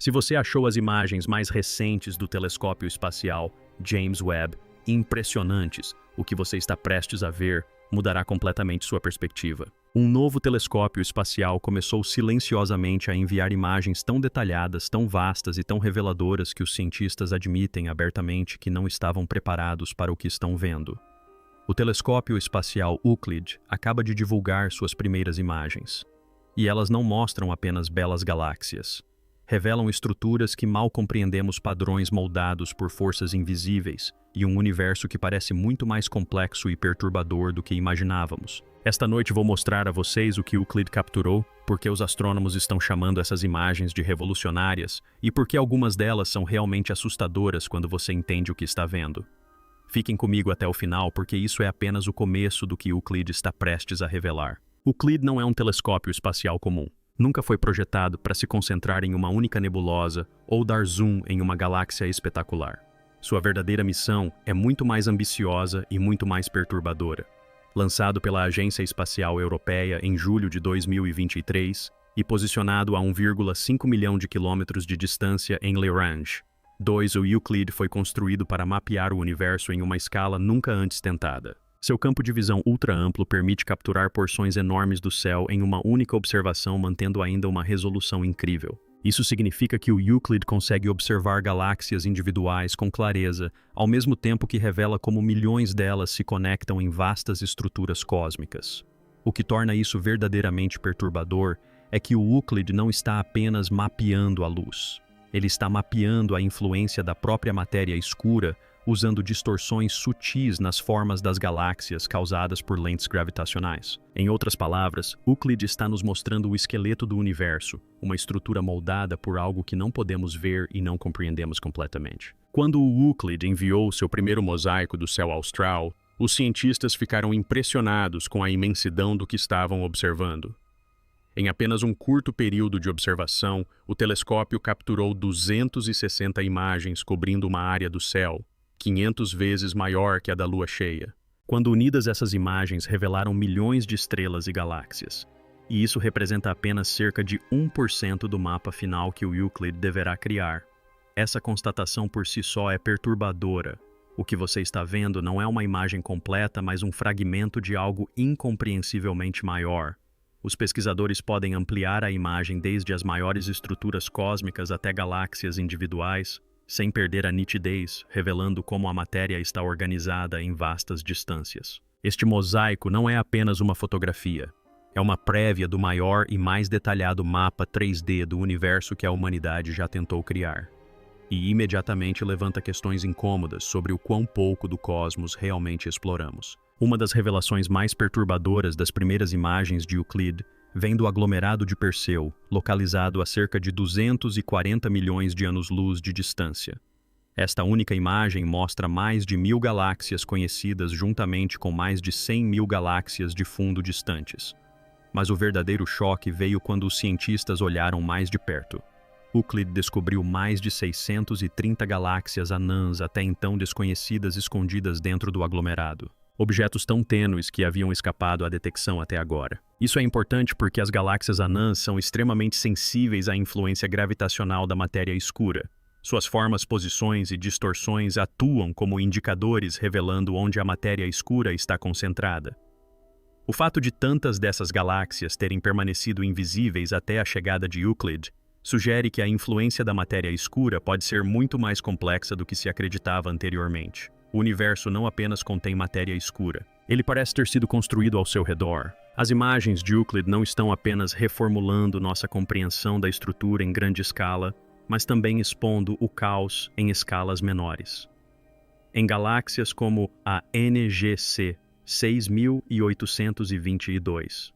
Se você achou as imagens mais recentes do telescópio espacial James Webb impressionantes, o que você está prestes a ver mudará completamente sua perspectiva. Um novo telescópio espacial começou silenciosamente a enviar imagens tão detalhadas, tão vastas e tão reveladoras que os cientistas admitem abertamente que não estavam preparados para o que estão vendo. O telescópio espacial Euclid acaba de divulgar suas primeiras imagens. E elas não mostram apenas belas galáxias. Revelam estruturas que mal compreendemos, padrões moldados por forças invisíveis e um universo que parece muito mais complexo e perturbador do que imaginávamos. Esta noite vou mostrar a vocês o que Euclid capturou, porque os astrônomos estão chamando essas imagens de revolucionárias e porque algumas delas são realmente assustadoras quando você entende o que está vendo. Fiquem comigo até o final, porque isso é apenas o começo do que Euclid está prestes a revelar. Euclid não é um telescópio espacial comum. Nunca foi projetado para se concentrar em uma única nebulosa ou dar zoom em uma galáxia espetacular. Sua verdadeira missão é muito mais ambiciosa e muito mais perturbadora. Lançado pela Agência Espacial Europeia em julho de 2023 e posicionado a 1,5 milhão de quilômetros de distância em Lagrange, o Euclid foi construído para mapear o universo em uma escala nunca antes tentada. Seu campo de visão ultra-amplo permite capturar porções enormes do céu em uma única observação, mantendo ainda uma resolução incrível. Isso significa que o Euclid consegue observar galáxias individuais com clareza, ao mesmo tempo que revela como milhões delas se conectam em vastas estruturas cósmicas. O que torna isso verdadeiramente perturbador é que o Euclid não está apenas mapeando a luz. Ele está mapeando a influência da própria matéria escura, usando distorções sutis nas formas das galáxias causadas por lentes gravitacionais. Em outras palavras, Euclid está nos mostrando o esqueleto do universo, uma estrutura moldada por algo que não podemos ver e não compreendemos completamente. Quando o Euclid enviou seu primeiro mosaico do céu austral, os cientistas ficaram impressionados com a imensidão do que estavam observando. Em apenas um curto período de observação, o telescópio capturou 260 imagens cobrindo uma área do céu, 500 vezes maior que a da lua cheia. Quando unidas, essas imagens revelaram milhões de estrelas e galáxias. E isso representa apenas cerca de 1% do mapa final que o Euclid deverá criar. Essa constatação por si só é perturbadora. O que você está vendo não é uma imagem completa, mas um fragmento de algo incompreensivelmente maior. Os pesquisadores podem ampliar a imagem desde as maiores estruturas cósmicas até galáxias individuais, sem perder a nitidez, revelando como a matéria está organizada em vastas distâncias. Este mosaico não é apenas uma fotografia. É uma prévia do maior e mais detalhado mapa 3D do universo que a humanidade já tentou criar. E imediatamente levanta questões incômodas sobre o quão pouco do cosmos realmente exploramos. Uma das revelações mais perturbadoras das primeiras imagens de Euclid vem do aglomerado de Perseu, localizado a cerca de 240 milhões de anos-luz de distância. Esta única imagem mostra mais de 1000 galáxias conhecidas juntamente com mais de 100 mil galáxias de fundo distantes. Mas o verdadeiro choque veio quando os cientistas olharam mais de perto. Euclid descobriu mais de 630 galáxias anãs até então desconhecidas escondidas dentro do aglomerado. Objetos tão tênues que haviam escapado à detecção até agora. Isso é importante porque as galáxias anãs são extremamente sensíveis à influência gravitacional da matéria escura. Suas formas, posições e distorções atuam como indicadores revelando onde a matéria escura está concentrada. O fato de tantas dessas galáxias terem permanecido invisíveis até a chegada de Euclid sugere que a influência da matéria escura pode ser muito mais complexa do que se acreditava anteriormente. O universo não apenas contém matéria escura. Ele parece ter sido construído ao seu redor. As imagens de Euclid não estão apenas reformulando nossa compreensão da estrutura em grande escala, mas também expondo o caos em escalas menores. Em galáxias como a NGC 6822,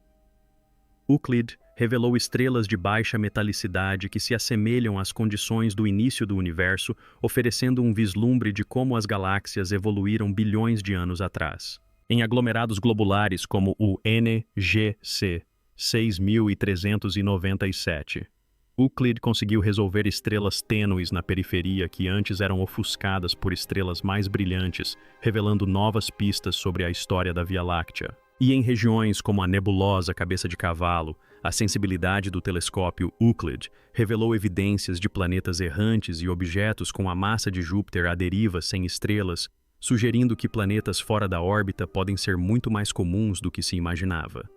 Euclid revelou estrelas de baixa metalicidade que se assemelham às condições do início do universo, oferecendo um vislumbre de como as galáxias evoluíram bilhões de anos atrás. Em aglomerados globulares como o NGC 6397, Euclid conseguiu resolver estrelas tênues na periferia que antes eram ofuscadas por estrelas mais brilhantes, revelando novas pistas sobre a história da Via Láctea. E em regiões como a nebulosa Cabeça de Cavalo, A sensibilidade do telescópio Euclid revelou evidências de planetas errantes e objetos com a massa de Júpiter à deriva sem estrelas, sugerindo que planetas fora da órbita podem ser muito mais comuns do que se imaginava.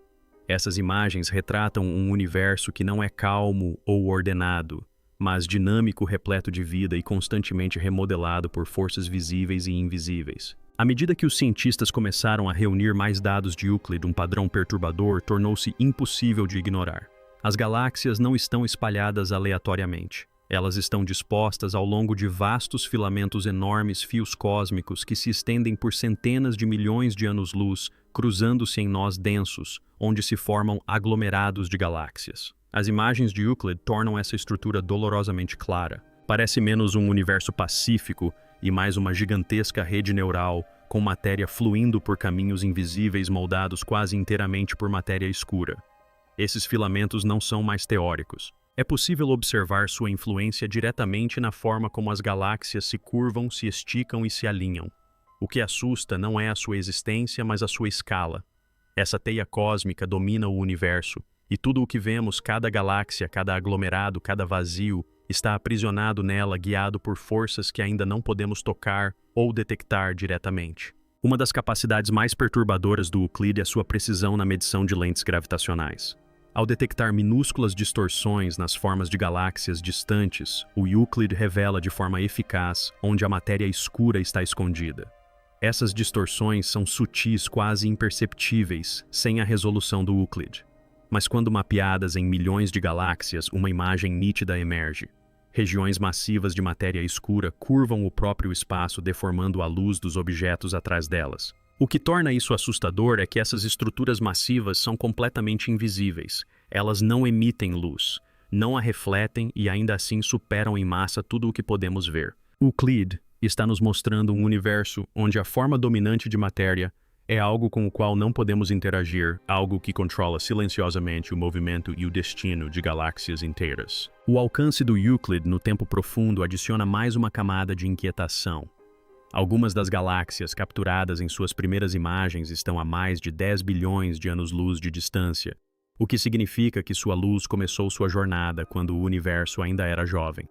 Essas imagens retratam um universo que não é calmo ou ordenado, mas dinâmico, repleto de vida e constantemente remodelado por forças visíveis e invisíveis. À medida que os cientistas começaram a reunir mais dados de Euclid, um padrão perturbador tornou-se impossível de ignorar. As galáxias não estão espalhadas aleatoriamente. Elas estão dispostas ao longo de vastos filamentos enormes, fios cósmicos que se estendem por centenas de milhões de anos-luz, cruzando-se em nós densos, onde se formam aglomerados de galáxias. As imagens de Euclid tornam essa estrutura dolorosamente clara. Parece menos um universo pacífico e mais uma gigantesca rede neural, com matéria fluindo por caminhos invisíveis moldados quase inteiramente por matéria escura. Esses filamentos não são mais teóricos. É possível observar sua influência diretamente na forma como as galáxias se curvam, se esticam e se alinham. O que assusta não é a sua existência, mas a sua escala. Essa teia cósmica domina o universo, e tudo o que vemos, cada galáxia, cada aglomerado, cada vazio, está aprisionado nela, guiado por forças que ainda não podemos tocar ou detectar diretamente. Uma das capacidades mais perturbadoras do Euclid é sua precisão na medição de lentes gravitacionais. Ao detectar minúsculas distorções nas formas de galáxias distantes, o Euclid revela de forma eficaz onde a matéria escura está escondida. Essas distorções são sutis, quase imperceptíveis, sem a resolução do Euclid. Mas quando mapeadas em milhões de galáxias, uma imagem nítida emerge. Regiões massivas de matéria escura curvam o próprio espaço, deformando a luz dos objetos atrás delas. O que torna isso assustador é que essas estruturas massivas são completamente invisíveis. Elas não emitem luz, não a refletem e ainda assim superam em massa tudo o que podemos ver. Euclid está nos mostrando um universo onde a forma dominante de matéria é algo com o qual não podemos interagir, algo que controla silenciosamente o movimento e o destino de galáxias inteiras. O alcance do Euclid no tempo profundo adiciona mais uma camada de inquietação. Algumas das galáxias capturadas em suas primeiras imagens estão a mais de 10 bilhões de anos-luz de distância, o que significa que sua luz começou sua jornada quando o universo ainda era jovem.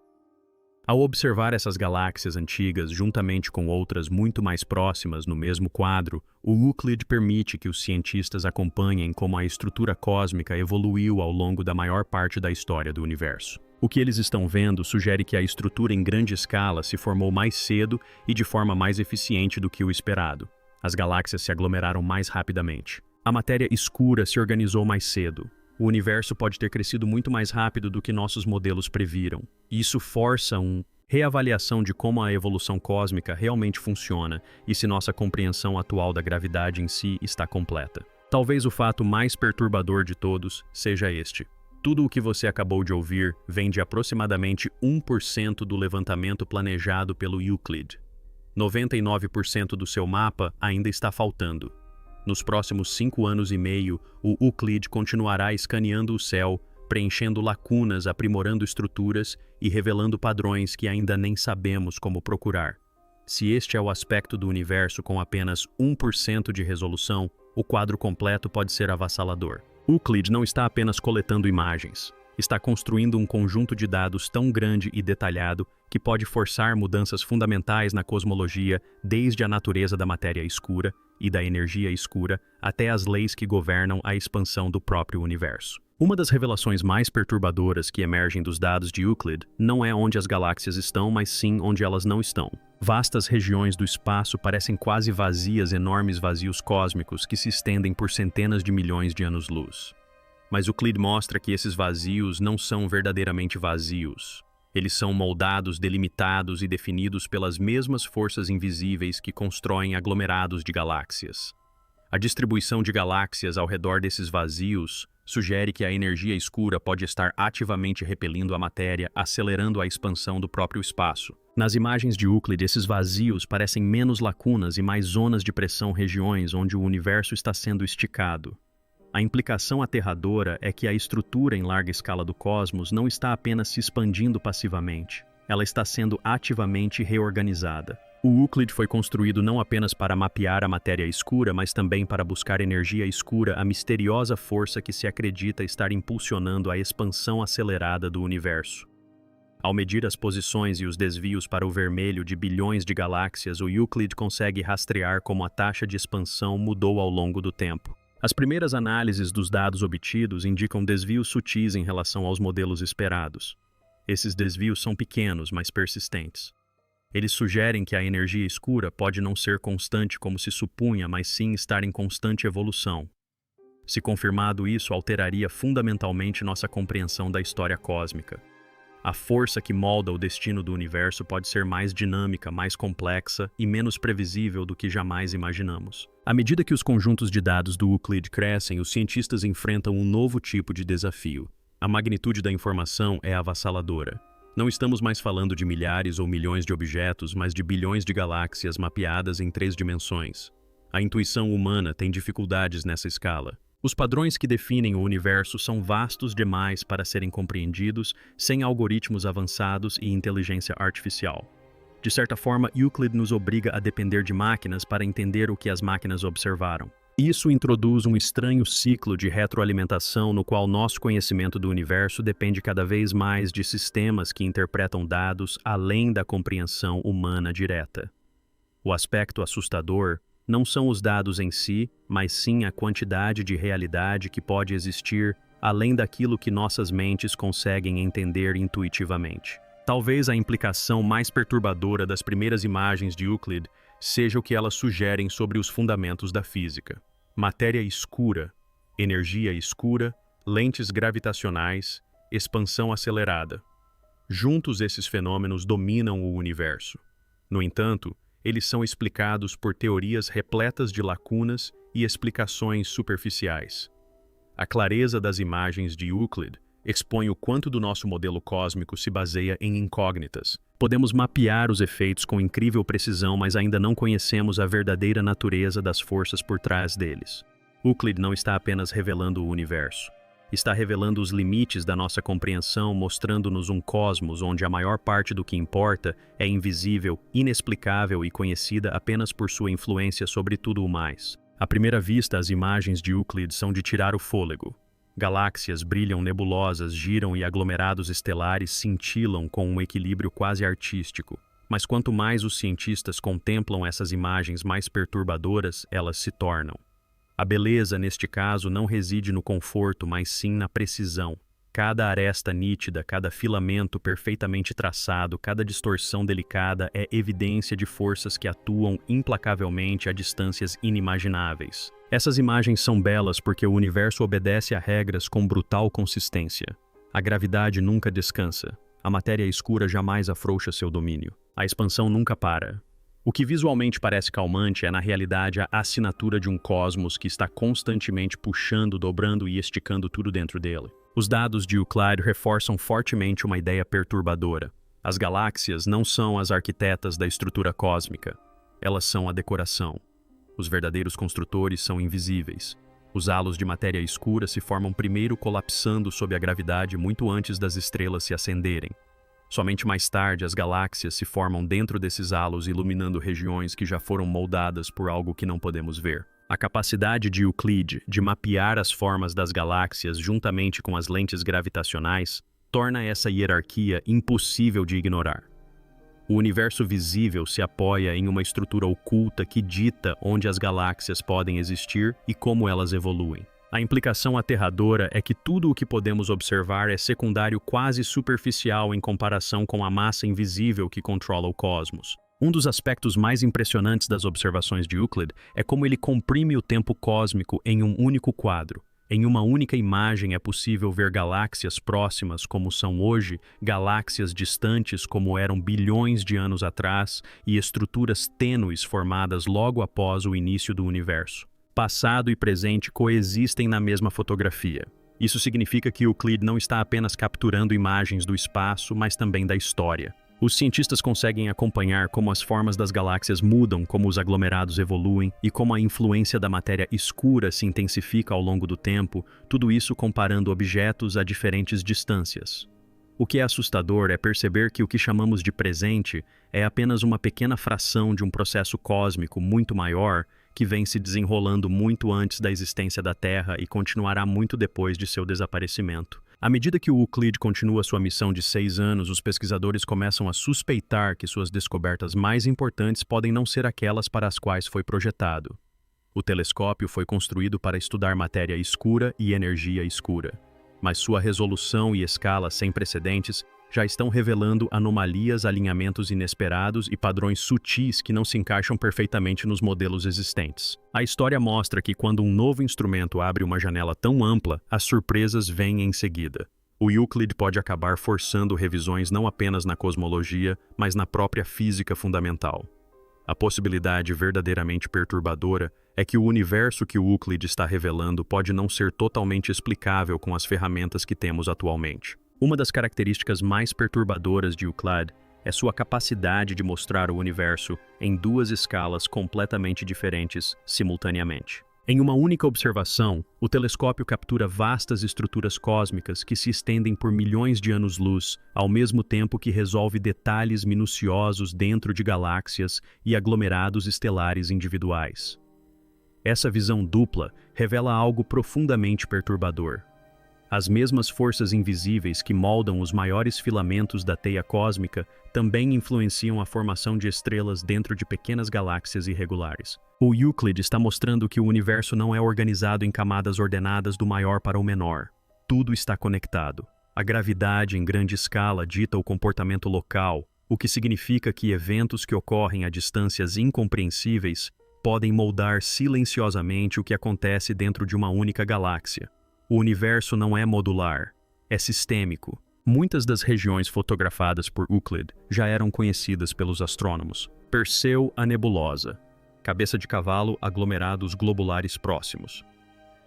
Ao observar essas galáxias antigas juntamente com outras muito mais próximas no mesmo quadro, o Euclid permite que os cientistas acompanhem como a estrutura cósmica evoluiu ao longo da maior parte da história do universo. O que eles estão vendo sugere que a estrutura em grande escala se formou mais cedo e de forma mais eficiente do que o esperado. As galáxias se aglomeraram mais rapidamente. A matéria escura se organizou mais cedo. O universo pode ter crescido muito mais rápido do que nossos modelos previram. Isso força uma reavaliação de como a evolução cósmica realmente funciona e se nossa compreensão atual da gravidade em si está completa. Talvez o fato mais perturbador de todos seja este. Tudo o que você acabou de ouvir vem de aproximadamente 1% do levantamento planejado pelo Euclid. 99% do seu mapa ainda está faltando. Nos próximos 5 anos e meio, o Euclid continuará escaneando o céu, preenchendo lacunas, aprimorando estruturas e revelando padrões que ainda nem sabemos como procurar. Se este é o aspecto do universo com apenas 1% de resolução, o quadro completo pode ser avassalador. Euclid não está apenas coletando imagens. Está construindo um conjunto de dados tão grande e detalhado que pode forçar mudanças fundamentais na cosmologia, desde a natureza da matéria escura e da energia escura até as leis que governam a expansão do próprio universo. Uma das revelações mais perturbadoras que emergem dos dados de Euclid não é onde as galáxias estão, mas sim onde elas não estão. Vastas regiões do espaço parecem quase vazias, enormes vazios cósmicos que se estendem por centenas de milhões de anos-luz. Mas Euclid mostra que esses vazios não são verdadeiramente vazios. Eles são moldados, delimitados e definidos pelas mesmas forças invisíveis que constroem aglomerados de galáxias. A distribuição de galáxias ao redor desses vazios sugere que a energia escura pode estar ativamente repelindo a matéria, acelerando a expansão do próprio espaço. Nas imagens de Euclid, esses vazios parecem menos lacunas e mais zonas de pressão, regiões onde o universo está sendo esticado. A implicação aterradora é que a estrutura em larga escala do cosmos não está apenas se expandindo passivamente, ela está sendo ativamente reorganizada. O Euclid foi construído não apenas para mapear a matéria escura, mas também para buscar energia escura, a misteriosa força que se acredita estar impulsionando a expansão acelerada do universo. Ao medir as posições e os desvios para o vermelho de bilhões de galáxias, o Euclid consegue rastrear como a taxa de expansão mudou ao longo do tempo. As primeiras análises dos dados obtidos indicam desvios sutis em relação aos modelos esperados. Esses desvios são pequenos, mas persistentes. Eles sugerem que a energia escura pode não ser constante como se supunha, mas sim estar em constante evolução. Se confirmado, isso alteraria fundamentalmente nossa compreensão da história cósmica. A força que molda o destino do universo pode ser mais dinâmica, mais complexa e menos previsível do que jamais imaginamos. À medida que os conjuntos de dados do Euclid crescem, os cientistas enfrentam um novo tipo de desafio. A magnitude da informação é avassaladora. Não estamos mais falando de milhares ou milhões de objetos, mas de bilhões de galáxias mapeadas em 3 dimensões. A intuição humana tem dificuldades nessa escala. Os padrões que definem o universo são vastos demais para serem compreendidos sem algoritmos avançados e inteligência artificial. De certa forma, Euclid nos obriga a depender de máquinas para entender o que as máquinas observaram. Isso introduz um estranho ciclo de retroalimentação no qual nosso conhecimento do universo depende cada vez mais de sistemas que interpretam dados além da compreensão humana direta. O aspecto assustador não são os dados em si, mas sim a quantidade de realidade que pode existir além daquilo que nossas mentes conseguem entender intuitivamente. Talvez a implicação mais perturbadora das primeiras imagens de Euclid seja o que elas sugerem sobre os fundamentos da física. Matéria escura, energia escura, lentes gravitacionais, expansão acelerada. Juntos, esses fenômenos dominam o universo. No entanto, eles são explicados por teorias repletas de lacunas e explicações superficiais. A clareza das imagens de Euclid expõe o quanto do nosso modelo cósmico se baseia em incógnitas. Podemos mapear os efeitos com incrível precisão, mas ainda não conhecemos a verdadeira natureza das forças por trás deles. Euclid não está apenas revelando o universo. Está revelando os limites da nossa compreensão, mostrando-nos um cosmos onde a maior parte do que importa é invisível, inexplicável e conhecida apenas por sua influência sobre tudo o mais. À primeira vista, as imagens de Euclid são de tirar o fôlego. Galáxias brilham nebulosas, giram e aglomerados estelares cintilam com um equilíbrio quase artístico. Mas quanto mais os cientistas contemplam essas imagens, mais perturbadoras elas se tornam. A beleza, neste caso, não reside no conforto, mas sim na precisão. Cada aresta nítida, cada filamento perfeitamente traçado, cada distorção delicada é evidência de forças que atuam implacavelmente a distâncias inimagináveis. Essas imagens são belas porque o universo obedece a regras com brutal consistência. A gravidade nunca descansa. A matéria escura jamais afrouxa seu domínio. A expansão nunca para. O que visualmente parece calmante é, na realidade, a assinatura de um cosmos que está constantemente puxando, dobrando e esticando tudo dentro dele. Os dados de Euclid reforçam fortemente uma ideia perturbadora. As galáxias não são as arquitetas da estrutura cósmica. Elas são a decoração. Os verdadeiros construtores são invisíveis. Os halos de matéria escura se formam primeiro colapsando sob a gravidade muito antes das estrelas se acenderem. Somente mais tarde as galáxias se formam dentro desses halos, iluminando regiões que já foram moldadas por algo que não podemos ver. A capacidade de Euclid de mapear as formas das galáxias juntamente com as lentes gravitacionais torna essa hierarquia impossível de ignorar. O universo visível se apoia em uma estrutura oculta que dita onde as galáxias podem existir e como elas evoluem. A implicação aterradora é que tudo o que podemos observar é secundário, quase superficial em comparação com a massa invisível que controla o cosmos. Um dos aspectos mais impressionantes das observações de Euclid é como ele comprime o tempo cósmico em um único quadro. Em uma única imagem é possível ver galáxias próximas como são hoje, galáxias distantes como eram bilhões de anos atrás e estruturas tênues formadas logo após o início do universo. Passado e presente coexistem na mesma fotografia. Isso significa que Euclid não está apenas capturando imagens do espaço, mas também da história. Os cientistas conseguem acompanhar como as formas das galáxias mudam, como os aglomerados evoluem e como a influência da matéria escura se intensifica ao longo do tempo, tudo isso comparando objetos a diferentes distâncias. O que é assustador é perceber que o que chamamos de presente é apenas uma pequena fração de um processo cósmico muito maior que vem se desenrolando muito antes da existência da Terra e continuará muito depois de seu desaparecimento. À medida que o Euclid continua sua missão de 6 anos, os pesquisadores começam a suspeitar que suas descobertas mais importantes podem não ser aquelas para as quais foi projetado. O telescópio foi construído para estudar matéria escura e energia escura, mas sua resolução e escala sem precedentes já estão revelando anomalias, alinhamentos inesperados e padrões sutis que não se encaixam perfeitamente nos modelos existentes. A história mostra que quando um novo instrumento abre uma janela tão ampla, as surpresas vêm em seguida. O Euclid pode acabar forçando revisões não apenas na cosmologia, mas na própria física fundamental. A possibilidade verdadeiramente perturbadora é que o universo que o Euclid está revelando pode não ser totalmente explicável com as ferramentas que temos atualmente. Uma das características mais perturbadoras de Euclid é sua capacidade de mostrar o universo em 2 escalas completamente diferentes simultaneamente. Em uma única observação, o telescópio captura vastas estruturas cósmicas que se estendem por milhões de anos-luz, ao mesmo tempo que resolve detalhes minuciosos dentro de galáxias e aglomerados estelares individuais. Essa visão dupla revela algo profundamente perturbador. As mesmas forças invisíveis que moldam os maiores filamentos da teia cósmica também influenciam a formação de estrelas dentro de pequenas galáxias irregulares. O Euclid está mostrando que o universo não é organizado em camadas ordenadas do maior para o menor. Tudo está conectado. A gravidade em grande escala dita o comportamento local, o que significa que eventos que ocorrem a distâncias incompreensíveis podem moldar silenciosamente o que acontece dentro de uma única galáxia. O universo não é modular, é sistêmico. Muitas das regiões fotografadas por Euclid já eram conhecidas pelos astrônomos. Perseu, a nebulosa. Cabeça de cavalo, aglomerados globulares próximos.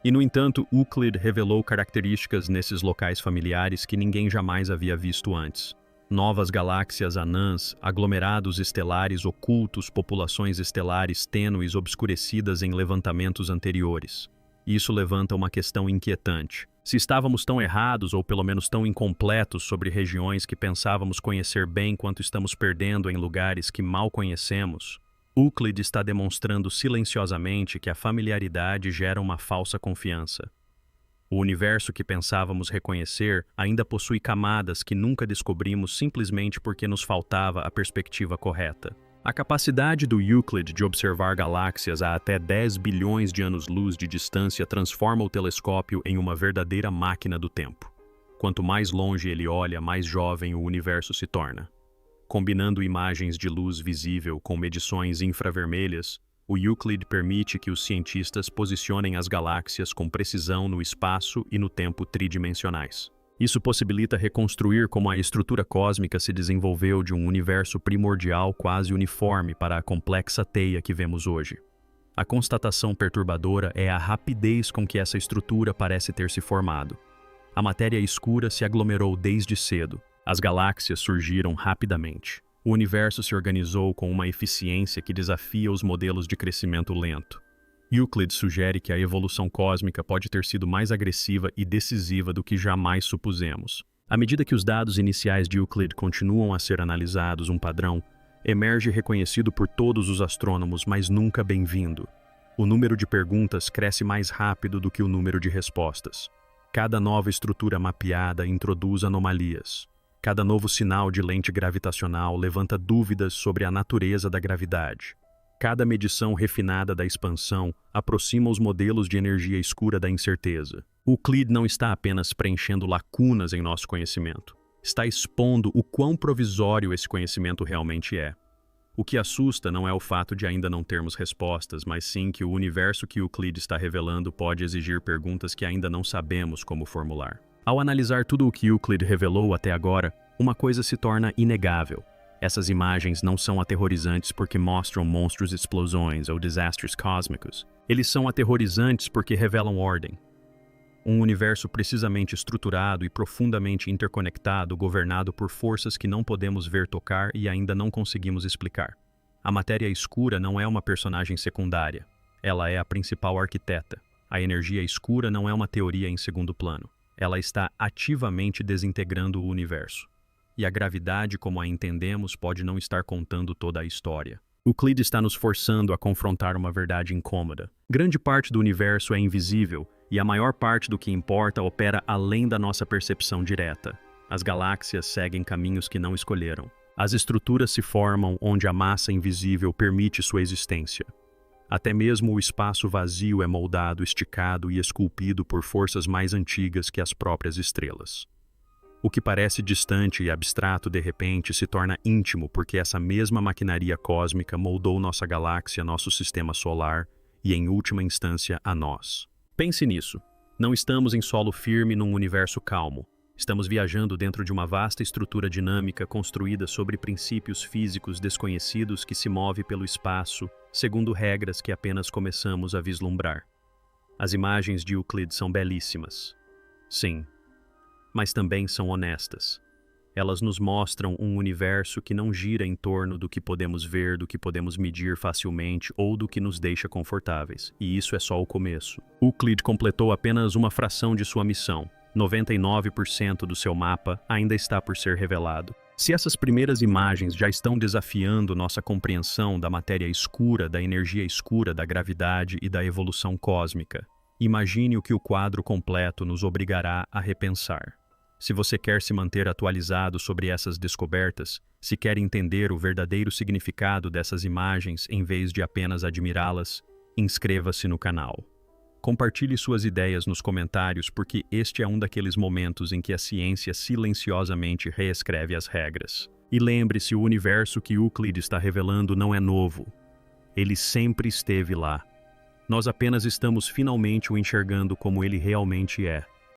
E, no entanto, Euclid revelou características nesses locais familiares que ninguém jamais havia visto antes. Novas galáxias anãs, aglomerados estelares ocultos, populações estelares tênues obscurecidas em levantamentos anteriores. Isso levanta uma questão inquietante. Se estávamos tão errados ou pelo menos tão incompletos sobre regiões que pensávamos conhecer bem quanto estamos perdendo em lugares que mal conhecemos, Euclid está demonstrando silenciosamente que a familiaridade gera uma falsa confiança. O universo que pensávamos reconhecer ainda possui camadas que nunca descobrimos simplesmente porque nos faltava a perspectiva correta. A capacidade do Euclid de observar galáxias a até 10 bilhões de anos-luz de distância transforma o telescópio em uma verdadeira máquina do tempo. Quanto mais longe ele olha, mais jovem o universo se torna. Combinando imagens de luz visível com medições infravermelhas, o Euclid permite que os cientistas posicionem as galáxias com precisão no espaço e no tempo tridimensionais. Isso possibilita reconstruir como a estrutura cósmica se desenvolveu de um universo primordial quase uniforme para a complexa teia que vemos hoje. A constatação perturbadora é a rapidez com que essa estrutura parece ter se formado. A matéria escura se aglomerou desde cedo. As galáxias surgiram rapidamente. O universo se organizou com uma eficiência que desafia os modelos de crescimento lento. Euclid sugere que a evolução cósmica pode ter sido mais agressiva e decisiva do que jamais supusemos. À medida que os dados iniciais de Euclid continuam a ser analisados, um padrão emerge reconhecido por todos os astrônomos, mas nunca bem-vindo. O número de perguntas cresce mais rápido do que o número de respostas. Cada nova estrutura mapeada introduz anomalias. Cada novo sinal de lente gravitacional levanta dúvidas sobre a natureza da gravidade. Cada medição refinada da expansão aproxima os modelos de energia escura da incerteza. O Euclid não está apenas preenchendo lacunas em nosso conhecimento. Está expondo o quão provisório esse conhecimento realmente é. O que assusta não é o fato de ainda não termos respostas, mas sim que o universo que Euclid está revelando pode exigir perguntas que ainda não sabemos como formular. Ao analisar tudo o que Euclid revelou até agora, uma coisa se torna inegável. Essas imagens não são aterrorizantes porque mostram monstros explosões ou desastres cósmicos. Eles são aterrorizantes porque revelam ordem. Um universo precisamente estruturado e profundamente interconectado, governado por forças que não podemos ver, tocar e ainda não conseguimos explicar. A matéria escura não é uma personagem secundária. Ela é a principal arquiteta. A energia escura não é uma teoria em segundo plano. ela está ativamente desintegrando o universo. E a gravidade, como a entendemos, pode não estar contando toda a história. Euclides está nos forçando a confrontar uma verdade incômoda. Grande parte do universo é invisível, e a maior parte do que importa opera além da nossa percepção direta. As galáxias seguem caminhos que não escolheram. As estruturas se formam onde a massa invisível permite sua existência. Até mesmo o espaço vazio é moldado, esticado e esculpido por forças mais antigas que as próprias estrelas. O que parece distante e abstrato de repente se torna íntimo porque essa mesma maquinaria cósmica moldou nossa galáxia, nosso sistema solar e, em última instância, a nós. Pense nisso. Não estamos em solo firme num universo calmo. Estamos viajando dentro de uma vasta estrutura dinâmica construída sobre princípios físicos desconhecidos que se move pelo espaço, segundo regras que apenas começamos a vislumbrar. As imagens de Euclides são belíssimas. Sim, mas também são honestas. Elas nos mostram um universo que não gira em torno do que podemos ver, do que podemos medir facilmente ou do que nos deixa confortáveis. E isso é só o começo. Euclides completou apenas uma fração de sua missão. 99% do seu mapa ainda está por ser revelado. Se essas primeiras imagens já estão desafiando nossa compreensão da matéria escura, da energia escura, da gravidade e da evolução cósmica, imagine o que o quadro completo nos obrigará a repensar. Se você quer se manter atualizado sobre essas descobertas, se quer entender o verdadeiro significado dessas imagens em vez de apenas admirá-las, inscreva-se no canal. Compartilhe suas ideias nos comentários porque este é um daqueles momentos em que a ciência silenciosamente reescreve as regras. E lembre-se, o universo que Euclides está revelando não é novo. Ele sempre esteve lá. Nós apenas estamos finalmente o enxergando como ele realmente é.